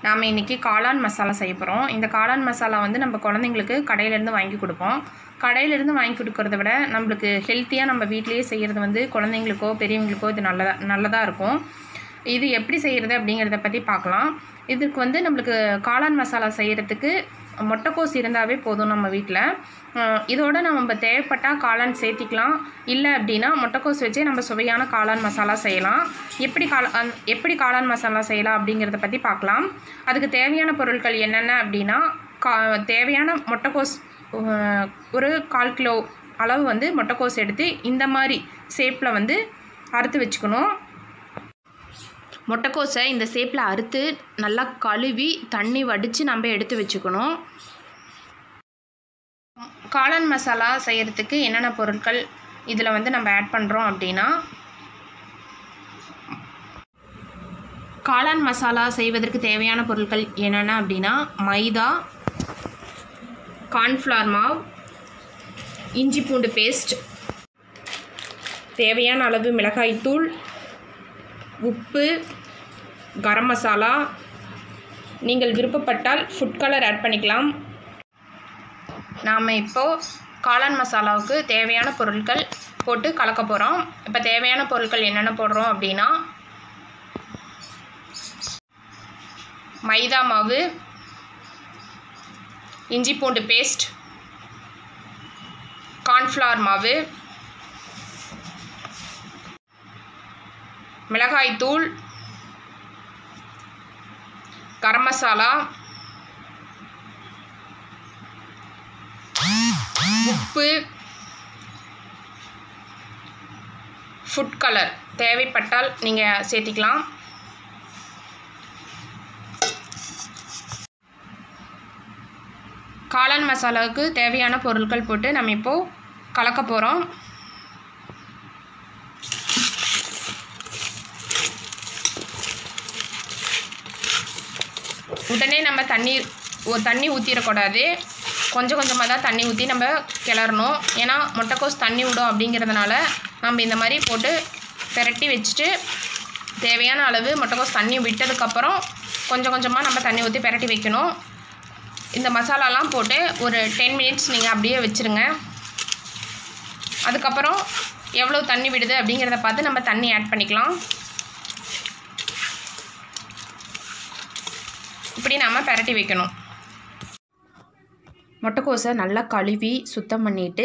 நாம் இன்றைக்கி காளான் மசாலா செய்ய போகிறோம். இந்த காளான் மசாலா வந்து நம்ம குழந்தைங்களுக்கு கடையிலேருந்து வாங்கி கொடுப்போம். கடையிலேருந்து வாங்கி கொடுக்கறத விட நம்மளுக்கு ஹெல்த்தியாக நம்ம வீட்டிலேயே செய்கிறது வந்து குழந்தைங்களுக்கோ பெரியவங்களுக்கோ இது நல்லதாக இருக்கும். இது எப்படி செய்கிறது அப்படிங்கிறத பற்றி பார்க்கலாம். இதுக்கு வந்து நம்மளுக்கு காளான் மசாலா செய்கிறதுக்கு முட்டைக்கோஸ் இருந்தாவே போதும் நம்ம வீட்டில். இதோட நம்ம தேவைப்பட்டால் காளான் சேர்த்திக்கலாம். இல்லை அப்படின்னா முட்டைக்கோஸ் வச்சே நம்ம சுவையான காளான் மசாலா செய்யலாம். எப்படி காளான் மசாலா செய்யலாம் அப்படிங்கிறத பற்றி பார்க்கலாம். அதுக்கு தேவையான பொருட்கள் என்னென்ன அப்படின்னா, தேவையான முட்டைக்கோஸ் ஒரு 1/4 கிலோ அளவு வந்து முட்டைக்கோஸ் எடுத்து இந்த மாதிரி ஷேப்பில் வந்து அறுத்து வச்சுக்கணும். முட்டைக்கோஸை இந்த ஷேப்பில் அறுத்து நல்லா கழுவி தண்ணி வடித்து நம்ம எடுத்து வச்சுக்கணும். காளான் மசாலா செய்கிறதுக்கு என்னென்ன பொருட்கள் இதில் வந்து நம்ம ஆட் பண்ணுறோம் அப்படின்னா, காளான் மசாலா செய்வதற்கு தேவையான பொருட்கள் என்னென்ன அப்படின்னா, மைதா, கார்ன்ஃப்ளவர் மாவு, இஞ்சி பூண்டு பேஸ்ட், தேவையான அளவு மிளகாய்த்தூள், உப்பு, கரம் மசாலா, நீங்கள் விருப்பப்பட்டால் ஃபுட் கலர் ஆட் பண்ணிக்கலாம். நாம் இப்போது காளான் மசாலாவுக்கு தேவையான பொருட்கள் போட்டு கலக்க போகிறோம். இப்போ தேவையான பொருட்கள் என்னென்ன போடுறோம் அப்படின்னா, மைதா மாவு, இஞ்சி பூண்டு பேஸ்ட், கார்ன்ஃப்ளவர் மாவு, மிளகாய்த்தூள், கரம் மசாலா, உப்பு, ஃபுட் கலர் தேவைப்பட்டால் நீங்கள் சேர்த்திக்கலாம். காளான் மசாலாவுக்கு தேவையான பொருட்கள் போட்டு நம்ம இப்போது கலக்க போகிறோம். உடனே நம்ம தண்ணி ஊற்றிடக்கூடாது. கொஞ்சம் கொஞ்சமாக தான் தண்ணி ஊற்றி நம்ம கிளறணும். ஏன்னா முட்டைக்கோஸ் தண்ணி விடும் அப்படிங்கிறதுனால நம்ம இந்த மாதிரி போட்டு பிரட்டி வச்சுட்டு தேவையான அளவு முட்டைக்கோஸ் தண்ணி விட்டதுக்கப்புறம் கொஞ்சம் கொஞ்சமாக நம்ம தண்ணி ஊற்றி பிரட்டி வைக்கணும். இந்த மசாலாலாம் போட்டு ஒரு 10 மினிட்ஸ் நீங்கள் அப்படியே வச்சுருங்க. அதுக்கப்புறம் எவ்வளோ தண்ணி விடுது அப்படிங்கிறத பார்த்து நம்ம தண்ணி ஆட் பண்ணிக்கலாம். இப்படி நாம் பிரட்டி வைக்கணும். முட்டைக்கோஸை நல்லா கழுவி சுத்தம் பண்ணிவிட்டு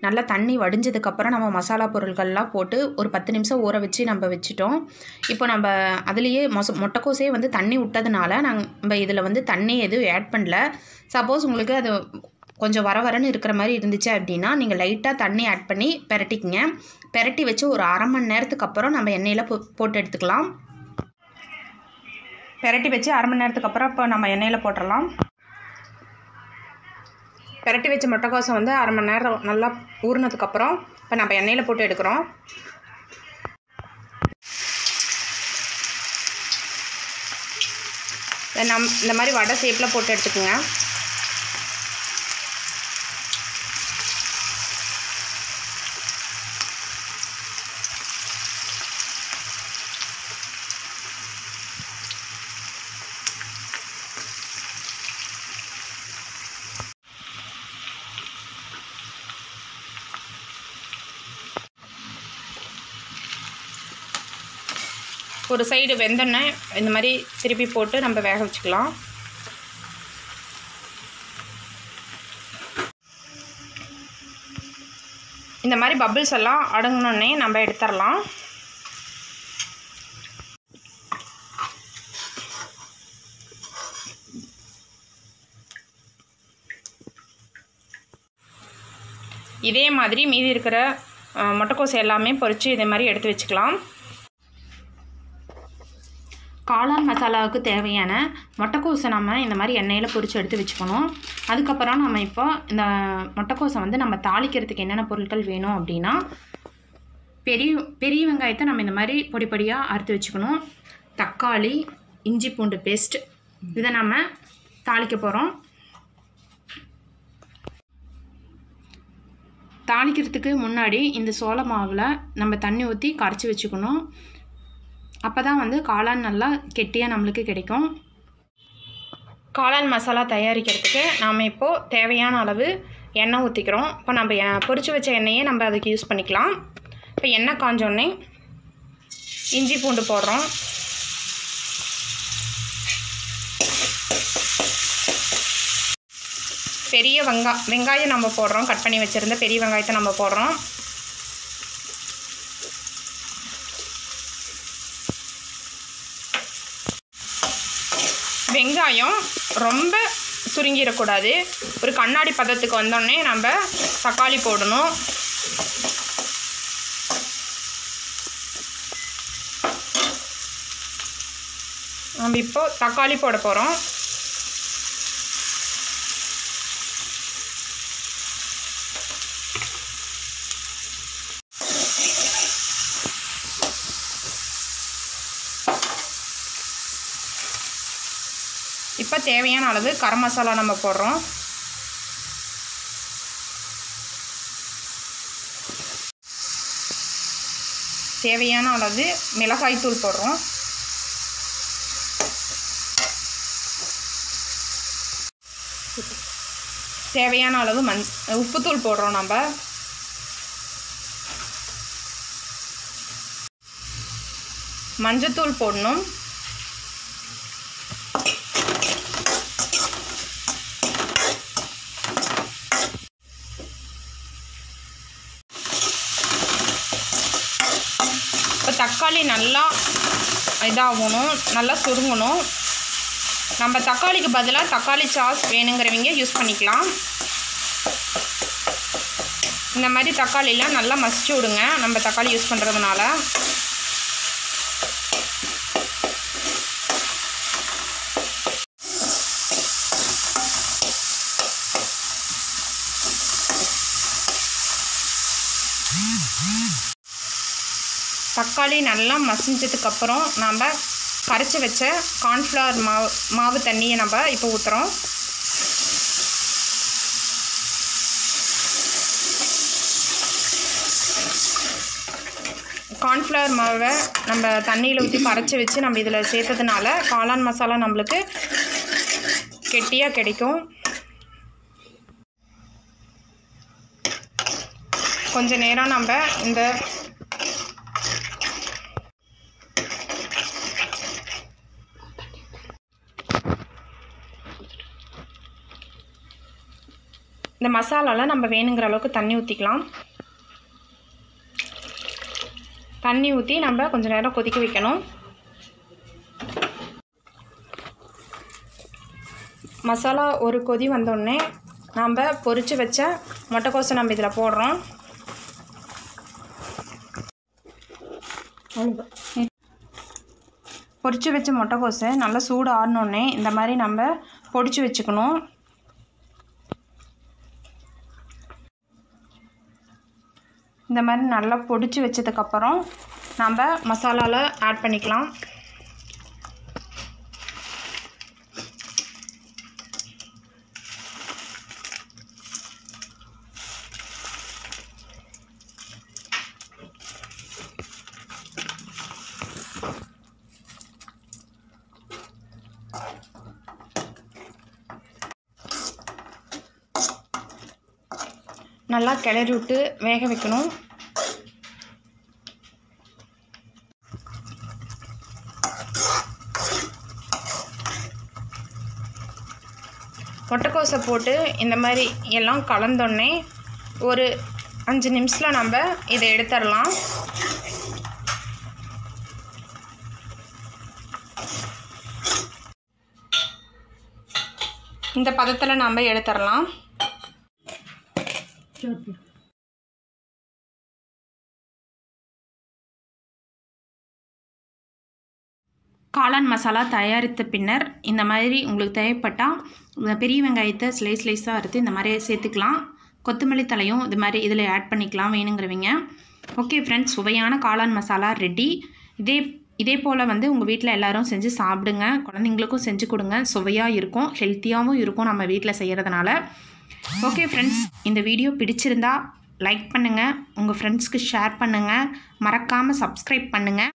நல்லா தண்ணி வடிஞ்சதுக்கப்புறம் நம்ம மசாலா பொருட்கள்லாம் போட்டு ஒரு 10 நிமிஷம் ஊற வச்சு நம்ம வச்சுட்டோம். இப்போ நம்ம அதுலேயே முட்டைக்கோஸே வந்து தண்ணி விட்டதுனால நம்ம இதில் வந்து தண்ணி எதுவும் ஆட் பண்ணல. சப்போஸ் உங்களுக்கு அது கொஞ்சம் வரன்னு இருக்கிற மாதிரி இருந்துச்சு அப்படின்னா நீங்கள் லைட்டாக தண்ணி ஆட் பண்ணி பிரட்டிக்குங்க. பிரட்டி வச்சு ஒரு 1/2 மணி நேரத்துக்கு அப்புறம் நம்ம எண்ணெயில் போட்டு எடுத்துக்கலாம். பிரட்டி வச்சு 1/2 மணி நேரத்துக்கு அப்புறம் இப்போ நம்ம எண்ணெயில் போட்டுடலாம். பிரட்டி வச்ச முட்டைக்கோஸை வந்து 1/2 மணி நேரம் நல்லா ஊறினதுக்கப்புறம் இப்போ நம்ம எண்ணெயில் போட்டு எடுக்கிறோம். இந்த மாதிரி வடை ஷேப்பில் போட்டு எடுத்துக்கோங்க. ஒரு சைடு வெந்தோடனே இந்த மாதிரி திருப்பி போட்டு நம்ம வேக வச்சுக்கலாம். இந்த மாதிரி பபிள்ஸ் எல்லாம் அடங்கினோடனே நம்ம எடுத்துடலாம். இதே மாதிரி மீதி இருக்கிற முட்டைக்கோஸ் எல்லாமே பொரித்து இதே மாதிரி எடுத்து வச்சுக்கலாம். காளான் மசாலாவுக்கு தேவையான முட்டைக்கோஸை நம்ம இந்த மாதிரி எண்ணெயில் பொரித்து எடுத்து வச்சுக்கணும். அதுக்கப்புறம் நம்ம இப்போ இந்த முட்டைக்கோஸை வந்து நம்ம தாளிக்கிறதுக்கு என்னென்ன பொருட்கள் வேணும் அப்படின்னா, பெரிய வெங்காயத்தை நம்ம இந்த மாதிரி பொடி பொடியாக அறுத்து வச்சுக்கணும். தக்காளி, இஞ்சி பூண்டு பேஸ்ட், இதை நம்ம தாளிக்க போகிறோம். தாளிக்கிறதுக்கு முன்னாடி இந்த சோள மாவில் நம்ம தண்ணி ஊற்றி கரைச்சி வச்சுக்கணும். அப்போ தான் வந்து காளான் நல்லா கெட்டியாக நம்மளுக்கு கிடைக்கும். காளான் மசாலா தயாரிக்கிறதுக்கு நாம் இப்போது தேவையான அளவு எண்ணெய் ஊற்றிக்கிறோம். இப்போ நம்ம பொரிச்சு வச்ச எண்ணெயே நம்ம அதுக்கு யூஸ் பண்ணிக்கலாம். இப்போ எண்ணெய் காஞ்சோடனே இஞ்சி பூண்டு போடுறோம். பெரிய வெங்காயம் நம்ம போடுறோம். கட் பண்ணி வச்சுருந்த பெரிய வெங்காயத்தை நம்ம போடுறோம். வெங்காயம் ரொம்ப சுருங்கிடக்கூடாது. ஒரு கண்ணாடி பதத்துக்கு வந்தோடனே நம்ம தக்காளி போடணும். நம்ம இப்போ தக்காளி போட போகிறோம். இப்போ தேவையான அளவு கரம் மசாலா நம்ம போடுறோம். தேவையான அளவு மிளகாய் தூள் போடுறோம். தேவையான அளவு உப்புத்தூள் போடுறோம். நம்ம மஞ்சத்தூள் போடணும். இப்போ தக்காளி நல்லா இதாகணும், நல்லா சுருங்கணும். நம்ம தக்காளிக்கு பதிலாக தக்காளி சாஸ் வேணுங்கிறவங்க யூஸ் பண்ணிக்கலாம். இந்த மாதிரி தக்காளிலாம் நல்லா மசிச்சு விடுங்க நம்ம தக்காளி யூஸ் பண்ணுறதுனால. தக்காளி நல்லா மசிஞ்சதுக்கப்புறம் நம்ம கரைச்சி வச்ச கார்ன்ஃப்ளவர் மாவு தண்ணியை நம்ம இப்போ ஊற்றுறோம். கார்ன்ஃப்ளவர் மாவை நம்ம தண்ணியில் ஊற்றி கரைச்சி வச்சு நம்ம இதில் சேர்த்ததுனால காளான் மசாலா நம்மளுக்கு கெட்டியாக கிடைக்கும். கொஞ்ச நேரம் நம்ம இந்த மசாலாவில் நம்ம வேணுங்கிற அளவுக்கு தண்ணி ஊற்றிக்கலாம். தண்ணி ஊற்றி நம்ம கொஞ்சம் நேரம் கொதிக்க வைக்கணும். மசாலா ஒரு கொதி வந்தோடனே நம்ம பொரிச்சு வச்ச முட்டைக்கோஸை நம்ம இதில் போடுறோம். பொரிச்சு வச்ச முட்டைக்கோஸை நல்லா சூடு ஆறினோடனே இந்த மாதிரி நம்ம பொடிச்சு வச்சுக்கணும். இந்த மாதிரி நல்லா பொடிச்சு வச்சதுக்கப்புறம் நம்ம மசாலாவில் ஆட் பண்ணிக்கலாம். நல்லா கிளறி விட்டு வேக வைக்கணும். முட்டைக்கோஸை போட்டு இந்த மாதிரி எல்லாம் கலந்தோடனே ஒரு 5 நிமிஷத்தில் நம்ம இதை எடுத்துடலாம். இந்த பதத்தில் நம்ம எடுத்துடலாம். காளான் மசாலா தயாரித்த பின்னர் இந்த மாதிரி உங்களுக்கு தேவைப்பட்டால் பெரிய வெங்காயத்தை ஸ்லைஸாக அறுத்து இந்த மாதிரி சேர்த்துக்கலாம். கொத்தமல்லி தலையும் இது மாதிரி இதில் ஆட் பண்ணிக்கலாம் வேணுங்கிறவங்க. ஓகே ஃப்ரெண்ட்ஸ், சுவையான காளான் மசாலா ரெடி. இதே போல் உங்கள் வீட்டில் எல்லோரும் செஞ்சு சாப்பிடுங்க. குழந்தைங்களுக்கும் செஞ்சு கொடுங்க. சுவையாக இருக்கும், ஹெல்த்தியாகவும் இருக்கும் நம்ம வீட்டில் செய்கிறதுனால. ஓகே ஃப்ரெண்ட்ஸ், இந்த வீடியோ பிடிச்சிருந்தா லைக் பண்ணுங்கள், உங்கள் ஃப்ரெண்ட்ஸ்க்கு ஷேர் பண்ணுங்கள், மறக்காமல் சப்ஸ்கிரைப் பண்ணுங்கள்.